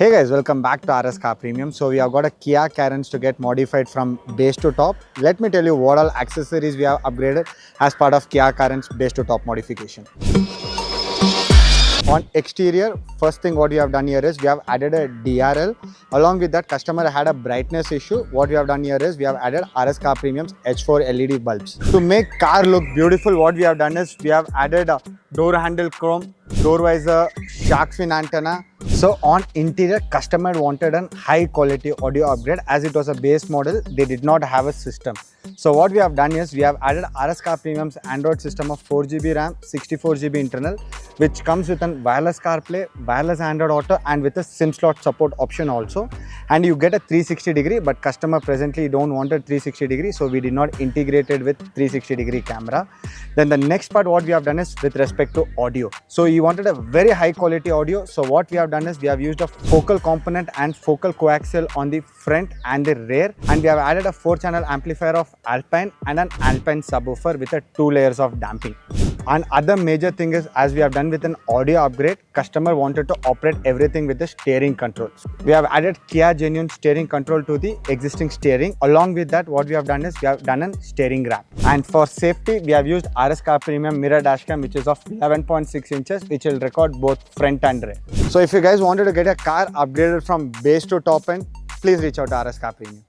Hey guys, welcome back to RS Car Premium. So we have got a Kia Carens to get modified from base to top. Let me tell you what all accessories we have upgraded as part of Kia Carens base to top modification. On exterior, first thing what we have done here is we have added a DRL. Along with that, customer had a brightness issue. What we have done here is we have added RS Car Premium's H4 LED bulbs. To make car look beautiful, what we have done is we have added a door handle chrome, door visor, shark fin antenna. So on interior, customer wanted a high quality audio upgrade. As it was a base model, they did not have a system. So what we have done is we have added RSCAR Premium's Android system of 4GB RAM, 64GB internal, which comes with an wireless CarPlay, wireless Android Auto, and with a SIM slot support option also. And you get a 360 degree, but customer presently don't want a 360 degree, so we did not integrate it with 360 degree camera. Then the next part what we have done is with respect to audio. So he wanted a very high quality audio. So what we have done is we have used a focal component and focal coaxial on the front and the rear, and we have added a 4-channel amplifier of Alpine and an Alpine subwoofer with a 2 layers of damping. And other major thing is, as we have done with an audio upgrade, customer wanted to operate everything with the steering controls. We have added Kia Genuine steering control to the existing steering. Along with that, what we have done is we have done a steering wrap. And for safety, we have used RS Car Premium mirror dashcam, which is of 11.6 inches, which will record both front and rear. So if you guys wanted to get a car upgraded from base to top end, please reach out to RS Car Premium.